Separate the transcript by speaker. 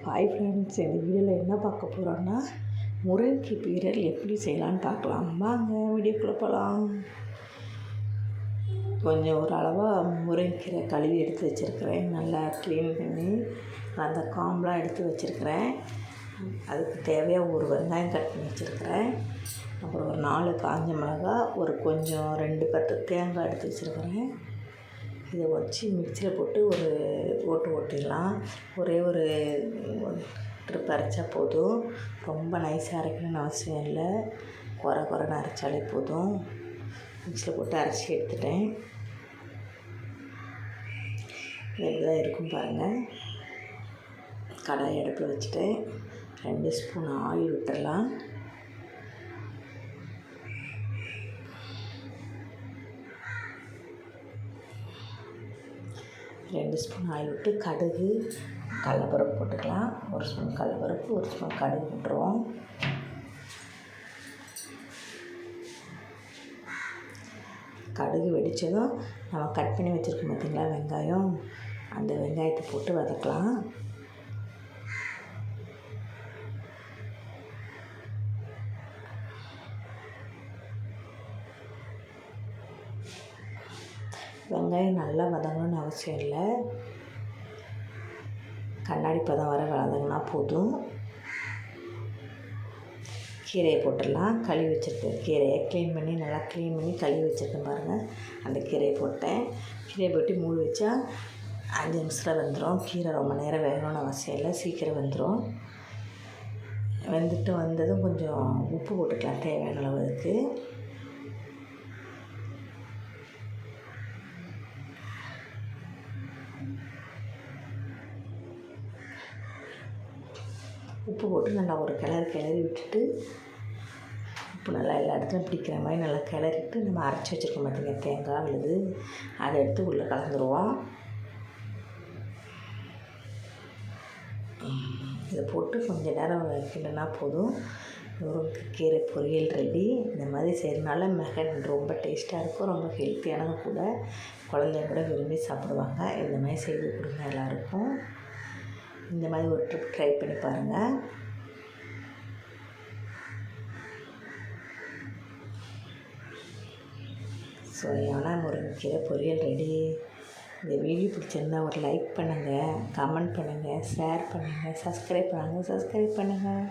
Speaker 1: Hi friends, இந்த வீடியோவில் என்ன பார்க்க போகிறோன்னா முருங்கை பீரல் எப்படி செய்யலான்னு பார்க்கலாம். வாங்க வீடியோக்குள்ளே போகலாம். கொஞ்சம் ஒரு அளவாக முருங்கைக்கீரை கழுவி எடுத்து வச்சுருக்கிறேன். நல்லா க்ளீன் பண்ணி அந்த காம்பெலாம் எடுத்து வச்சுருக்கிறேன். அதுக்கு தேவையாக ஒரு வெங்காயம் கட் பண்ணி வச்சுருக்கிறேன். அப்புறம் ஒரு 4 காஞ்ச மிளகா, ஒரு கொஞ்சம் 2 கட்டு தேங்காய் எடுத்து வச்சுருக்கிறேன். இதை வச்சு மிக்சியில் போட்டு ஒரு ஓட்டிடலாம். ஒரே ஒரு ட்ரிப் அரைச்சா போதும். ரொம்ப நைஸாக அரைக்கணும்னு அவசியம் இல்லை. குறைன்னு அரைச்சாலே போதும். மிக்சியில் போட்டு அரைச்சி எடுத்துட்டேன். எப்படி தான் இருக்கும் பாருங்கள். கடாய் அடுப்பில் வச்சுட்டேன். 2 ஸ்பூன் ஆயில் விட்டுடலாம். ரெண்டு ஸ்பூன் ஆயில் விட்டு கடுகு, கடலைப்பருப்பு போட்டுக்கலாம். 1 ஸ்பூன் கடலைப்பருப்பு, 1 ஸ்பூன் கடுகு போட்டுருவோம். கடுகு வெடித்ததும் நம்ம கட் பண்ணி வச்சுருக்கோம் பார்த்திங்களா வெங்காயம், அந்த வெங்காயத்தை போட்டு வதக்கலாம். வெங்காயம் நல்லா வதங்கணும்னு அவசியம் இல்லை. கண்ணாடி பதம் வர வதங்கினா போதும். கீரையை போட்டுடலாம். கழுவி வச்சுருக்கேன் கீரையை நல்லா க்ளீன் பண்ணி கழுவி வச்சுருக்கேன் பாருங்கள். அந்த கீரையை போட்டேன். கீரையை போட்டு மூடி வச்சா 5 நிமிஷத்தில் வெந்துடும். கீரை ரொம்ப நேரம் வேகணும்னு அவசியம் இல்லை, சீக்கிரம் வெந்துடும். வெந்துட்டு வந்ததும் கொஞ்சம் உப்பு போட்டுக்கலாம் தேவையான அளவுக்கு. உப்பு போட்டு நல்லா ஒரு கிளறி விட்டுட்டு, உப்பு நல்லா எல்லா இடத்துலையும் பிடிக்கிற மாதிரி நல்லா கிளறிட்டு, நம்ம அரைச்சி வச்சுருக்கோம் பார்த்திங்க தேங்காய் விழுது, அதை எடுத்து உள்ளே கலந்துருவோம். இதை போட்டு கொஞ்சம் நேரம் கிண்டனா போதும். முருங்கைக்கீரை பொரியல் ரெடி. இந்த மாதிரி செய்கிறதுனால ரொம்ப டேஸ்ட்டாக இருக்கும். ரொம்ப ஹெல்த்தியானது கூட. குழந்தைங்க கூட விரும்பி சாப்பிடுவாங்க. இந்த மாதிரி செய்து கொடுங்க எல்லாேருக்கும். இந்த மாதிரி ஒரு ட்ரிப் ட்ரை பண்ணி பாருங்கள். சுவையான முருங்கைக்கீரை பொரியல் ரெடி. இந்த வீடியோ பிடிச்சிருந்தா ஒரு லைக் பண்ணுங்கள், கமெண்ட் பண்ணுங்கள், ஷேர் பண்ணுங்கள், சப்ஸ்கிரைப் பண்ணுங்கள்.